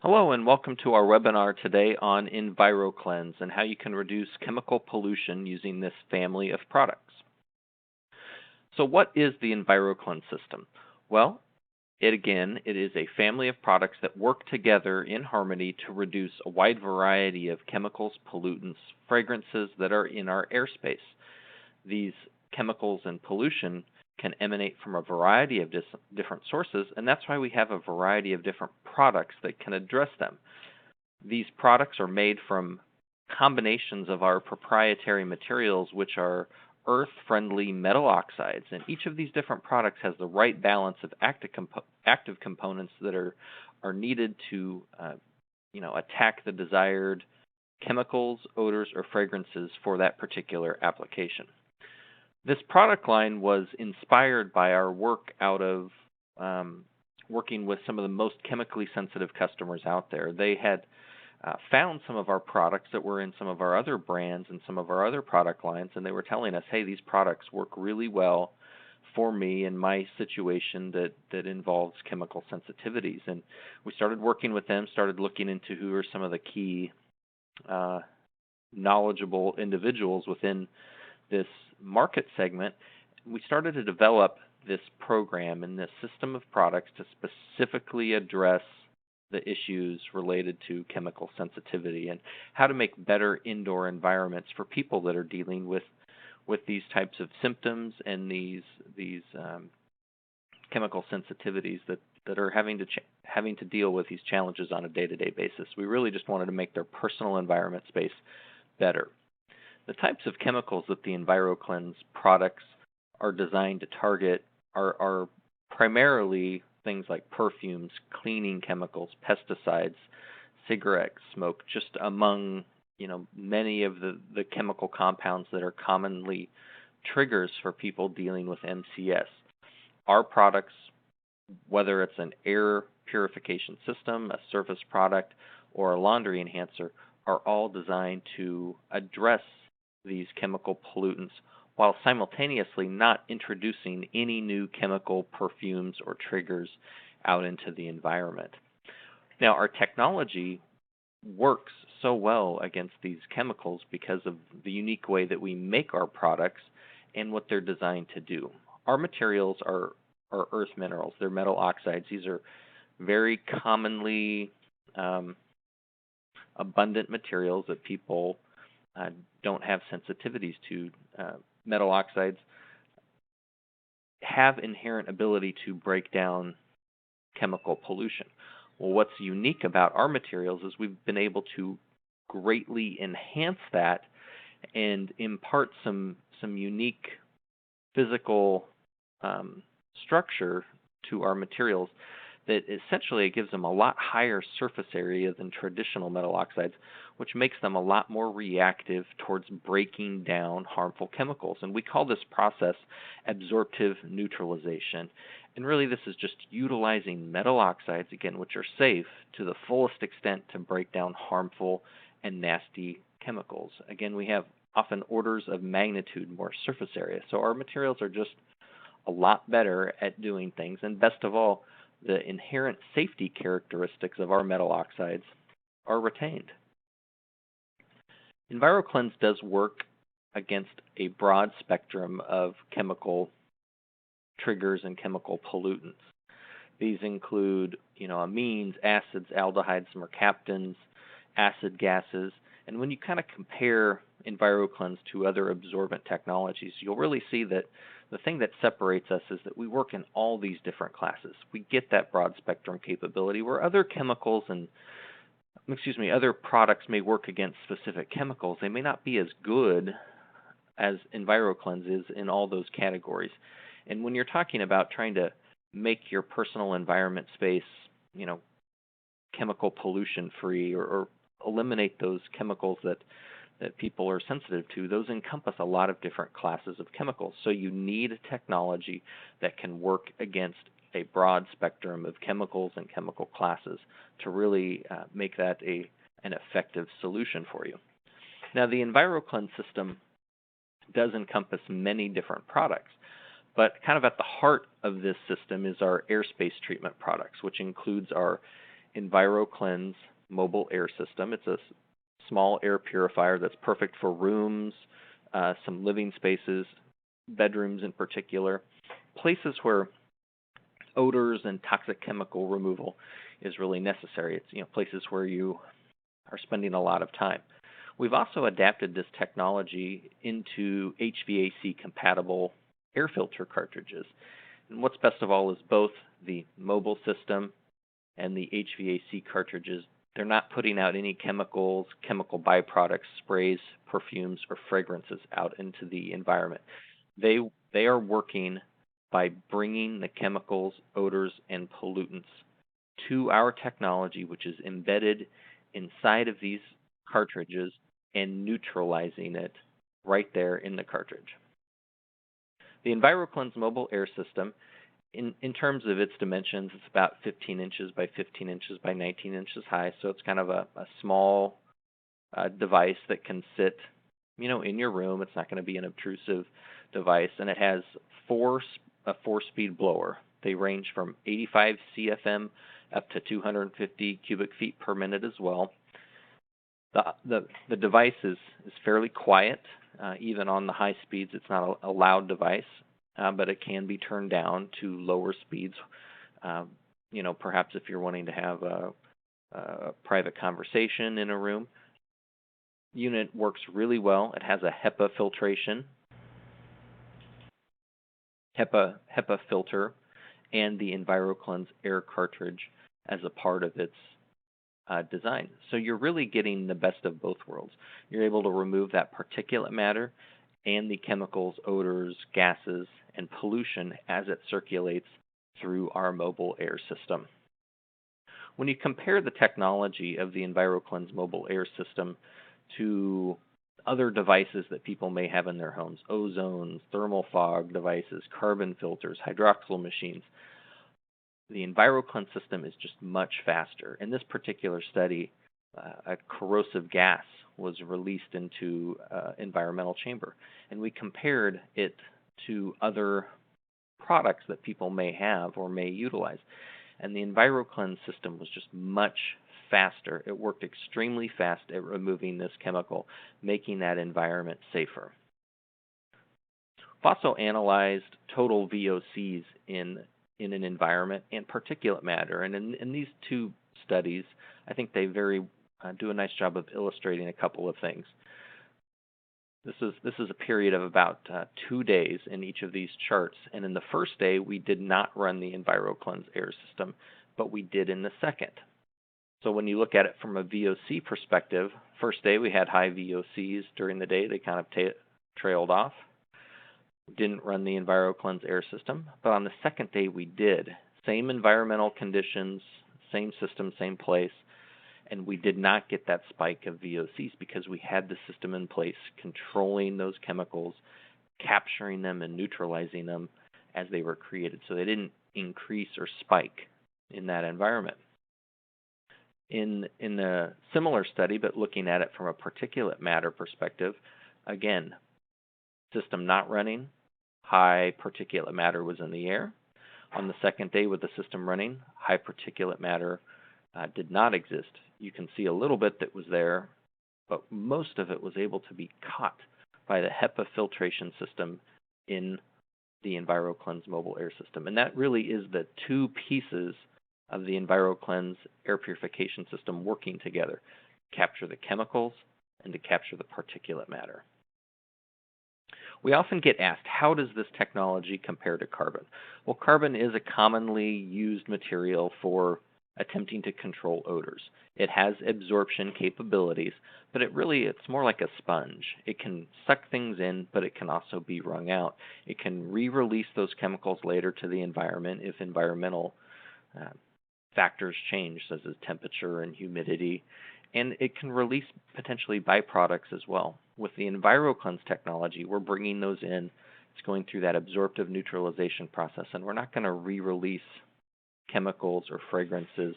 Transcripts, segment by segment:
Hello and welcome to our webinar today on EnviroKlenz and how you can reduce chemical pollution using this family of products. So what is the EnviroKlenz system? Well, it is a family of products that work together in harmony to reduce a wide variety of chemicals, pollutants, fragrances that are in our airspace. These chemicals and pollution can emanate from a variety of different sources, and that's why we have a variety of different products that can address them. These products are made from combinations of our proprietary materials, which are earth-friendly metal oxides, and each of these different products has the right balance of active components that are needed to attack the desired chemicals, odors, or fragrances for that particular application. This product line was inspired by our work out of working with some of the most chemically sensitive customers out there. They had found some of our products that were in some of our other brands and some of our other product lines, and they were telling us, hey, these products work really well for me in my situation that involves chemical sensitivities. And we started working with them, started looking into who are some of the key knowledgeable individuals within this market segment. We started to develop this program and this system of products to specifically address the issues related to chemical sensitivity and how to make better indoor environments for people that are dealing with these types of symptoms and these chemical sensitivities that are having to deal with these challenges on a day-to-day basis. We really just wanted to make their personal environment space better. The types of chemicals that the EnviroKlenz products are designed to target are primarily things like perfumes, cleaning chemicals, pesticides, cigarette smoke, just among many of the chemical compounds that are commonly triggers for people dealing with MCS. Our products, whether it's an air purification system, a surface product, or a laundry enhancer, are all designed to address these chemical pollutants while simultaneously not introducing any new chemical perfumes or triggers out into the environment. Now, our technology works so well against these chemicals because of the unique way that we make our products and what they're designed to do. Our materials are earth minerals. They're metal oxides. These are very commonly abundant materials that people don't have sensitivities to. Metal oxides have inherent ability to break down chemical pollution. Well, what's unique about our materials is we've been able to greatly enhance that and impart some unique physical structure to our materials that essentially gives them a lot higher surface area than traditional metal oxides, which makes them a lot more reactive towards breaking down harmful chemicals. And we call this process absorptive neutralization. And really this is just utilizing metal oxides, again, which are safe to the fullest extent to break down harmful and nasty chemicals. Again, we have often orders of magnitude more surface area. So our materials are just a lot better at doing things. And best of all, the inherent safety characteristics of our metal oxides are retained. EnviroKlenz does work against a broad spectrum of chemical triggers and chemical pollutants. These include, amines, acids, aldehydes, mercaptans, acid gases. And when you kind of compare EnviroKlenz to other absorbent technologies, you'll really see that the thing that separates us is that we work in all these different classes. We get that broad spectrum capability where other chemicals and other products may work against specific chemicals. They may not be as good as EnviroKlenz is in all those categories. And when you're talking about trying to make your personal environment space, chemical pollution free or eliminate those chemicals that people are sensitive to, those encompass a lot of different classes of chemicals. So you need a technology that can work against a broad spectrum of chemicals and chemical classes to really make that an effective solution for you. Now, the EnviroKlenz system does encompass many different products, but kind of at the heart of this system is our airspace treatment products, which includes our EnviroKlenz mobile air system. It's a small air purifier that's perfect for rooms, some living spaces, bedrooms in particular, places where odors and toxic chemical removal is really necessary. It's places where you are spending a lot of time. We've also adapted this technology into HVAC compatible air filter cartridges. And what's best of all is both the mobile system and the HVAC cartridges, they're not putting out any chemicals, chemical byproducts, sprays, perfumes, or fragrances out into the environment. They are working by bringing the chemicals, odors, and pollutants to our technology, which is embedded inside of these cartridges and neutralizing it right there in the cartridge. The EnviroKlenz mobile air system, in terms of its dimensions, it's about 15 inches by 15 inches by 19 inches high, so it's kind of a small device that can sit in your room. It's not going to be an obtrusive device, and it has a four-speed blower. They range from 85 CFM up to 250 cubic feet per minute as well. The device is fairly quiet. Even on the high speeds, it's not a loud device, but it can be turned down to lower speeds. Perhaps if you're wanting to have a private conversation in a room. Unit works really well. It has a HEPA filtration, HEPA filter, and the EnviroKlenz air cartridge as a part of its design. So you're really getting the best of both worlds. You're able to remove that particulate matter and the chemicals, odors, gases, and pollution as it circulates through our mobile air system. When you compare the technology of the EnviroKlenz mobile air system to other devices that people may have in their homes, ozones, thermal fog devices, carbon filters, hydroxyl machines, the EnviroKlenz system is just much faster. In this particular study, a corrosive gas was released into environmental chamber, and we compared it to other products that people may have or may utilize. And the EnviroKlenz system was just much faster. It worked extremely fast at removing this chemical, making that environment safer. We've also analyzed total VOCs in an environment and particulate matter. And in these two studies, I think they do a nice job of illustrating a couple of things. This is a period of about 2 days in each of these charts. And in the first day, we did not run the EnviroKlenz air system, but we did in the second. So when you look at it from a VOC perspective, first day we had high VOCs. During the day, they kind of trailed off. Didn't run the EnviroKlenz air system, but on the second day we did. Same environmental conditions, same system, same place, and we did not get that spike of VOCs because we had the system in place controlling those chemicals, capturing them and neutralizing them as they were created, so they didn't increase or spike in that environment. In a similar study, but looking at it from a particulate matter perspective, again, system not running, high particulate matter was in the air. On the second day with the system running, high particulate matter did not exist. You can see a little bit that was there, but most of it was able to be caught by the HEPA filtration system in the EnviroKlenz mobile air system. And that really is the two pieces of the EnviroKlenz air purification system working together, capture the chemicals and to capture the particulate matter. We often get asked, how does this technology compare to carbon? Well, carbon is a commonly used material for attempting to control odors. It has absorption capabilities, but it's more like a sponge. It can suck things in, but it can also be wrung out. It can re-release those chemicals later to the environment if environmental factors change, such as temperature and humidity, and it can release potentially byproducts as well. With the EnviroKlenz technology, we're bringing those in. It's going through that absorptive neutralization process, and we're not going to re-release chemicals or fragrances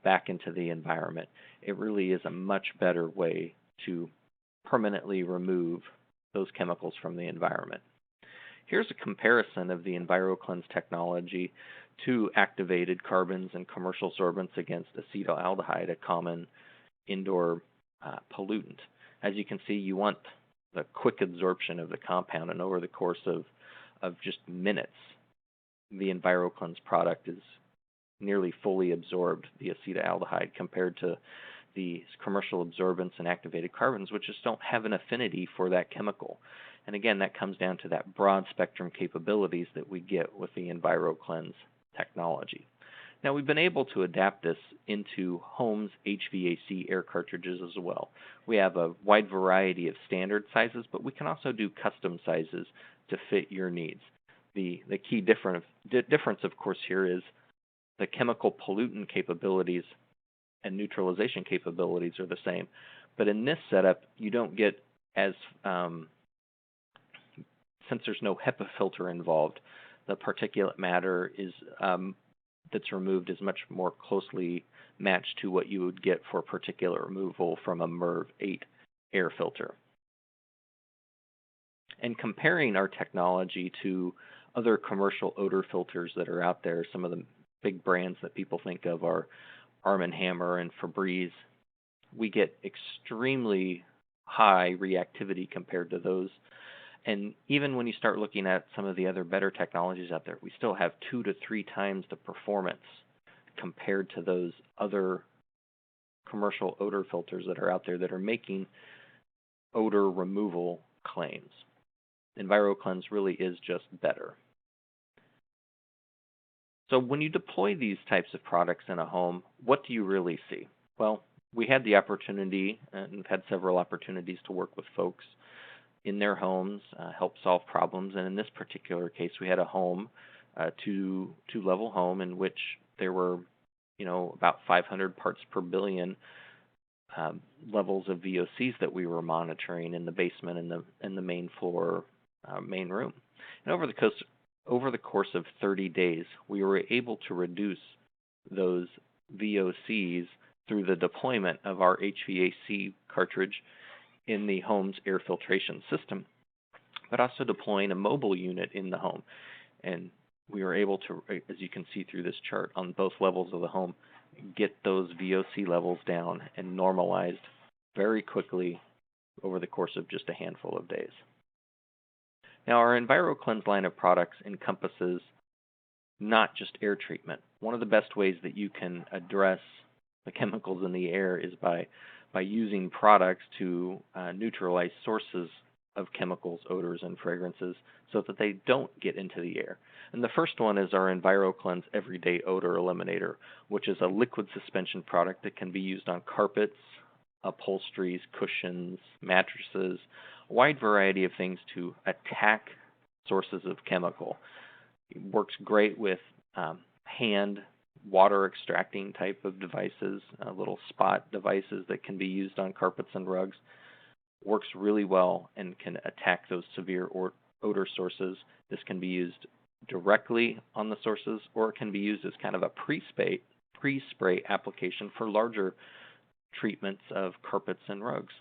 back into the environment. It really is a much better way to permanently remove those chemicals from the environment. Here's a comparison of the EnviroKlenz technology to activated carbons and commercial sorbents against acetaldehyde, a common indoor pollutant. As you can see, you want the quick absorption of the compound, and over the course of just minutes, the EnviroKlenz product is nearly fully absorbed, the acetaldehyde, compared to the commercial absorbents and activated carbons, which just don't have an affinity for that chemical. And again, that comes down to that broad spectrum capabilities that we get with the EnviroKlenz technology. Now, we've been able to adapt this into homes' HVAC air cartridges as well. We have a wide variety of standard sizes, but we can also do custom sizes to fit your needs. The key difference, of course, here is the chemical pollutant capabilities and neutralization capabilities are the same. But in this setup, you don't get as, since there's no HEPA filter involved, the particulate matter is that's removed is much more closely matched to what you would get for particulate removal from a MERV 8 air filter. And comparing our technology to other commercial odor filters that are out there, some of the big brands that people think of are Arm & Hammer and Febreze. We get extremely high reactivity compared to those. And even when you start looking at some of the other better technologies out there, we still have 2 to 3 times the performance compared to those other commercial odor filters that are out there that are making odor removal claims. EnviroKlenz really is just better. So when you deploy these types of products in a home, what do you really see? Well, we had the opportunity, and we've had several opportunities to work with folks in their homes, help solve problems. And in this particular case, we had a home, two-level home, in which there were, about 500 parts per billion levels of VOCs that we were monitoring in the basement and the main floor, main room. And over the course of 30 days, we were able to reduce those VOCs through the deployment of our HVAC cartridge in the home's air filtration system, but also deploying a mobile unit in the home. And we were able to, as you can see through this chart, on both levels of the home, get those VOC levels down and normalized very quickly over the course of just a handful of days. Now, our EnviroKlenz line of products encompasses not just air treatment. One of the best ways that you can address the chemicals in the air is by using products to neutralize sources of chemicals, odors, and fragrances so that they don't get into the air. And the first one is our EnviroKlenz Everyday Odor Eliminator, which is a liquid suspension product that can be used on carpets, upholsteries, cushions, mattresses, a wide variety of things to attack sources of chemical. It works great with hand water extracting type of devices, little spot devices that can be used on carpets and rugs. Works really well and can attack those severe odor sources. This can be used directly on the sources, or it can be used as kind of a pre-spray application for larger treatments of carpets and rugs.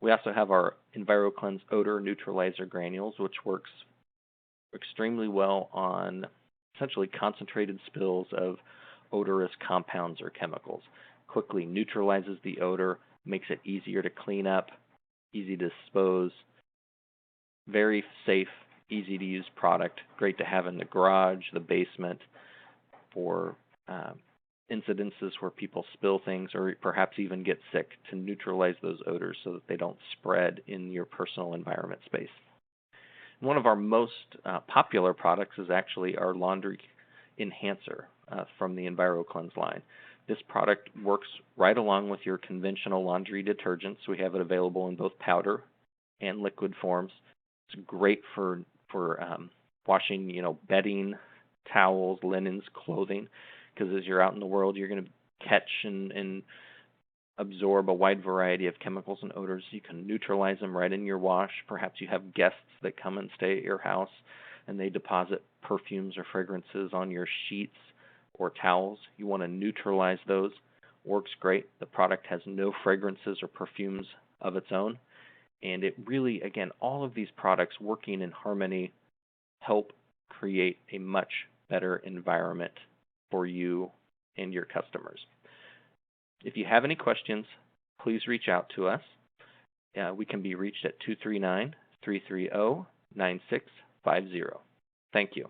We also have our EnviroKlenz Odor Neutralizer Granules, which works extremely well on essentially concentrated spills of odorous compounds or chemicals. Quickly neutralizes the odor, makes it easier to clean up, easy to dispose, very safe, easy to use product, great to have in the garage, the basement, for incidences where people spill things or perhaps even get sick, to neutralize those odors so that they don't spread in your personal environment space. One of our most popular products is actually our laundry enhancer from the EnviroKlenz line. This product works right along with your conventional laundry detergents. We have it available in both powder and liquid forms. It's great for washing, bedding, towels, linens, clothing, because as you're out in the world, you're going to catch and absorb a wide variety of chemicals and odors. You can neutralize them right in your wash. Perhaps you have guests that come and stay at your house and they deposit perfumes or fragrances on your sheets or towels. You want to neutralize those. Works great. The product has no fragrances or perfumes of its own. And it really, again, all of these products working in harmony help create a much better environment for you and your customers. If you have any questions, please reach out to us. We can be reached at 239-330-9650. Thank you.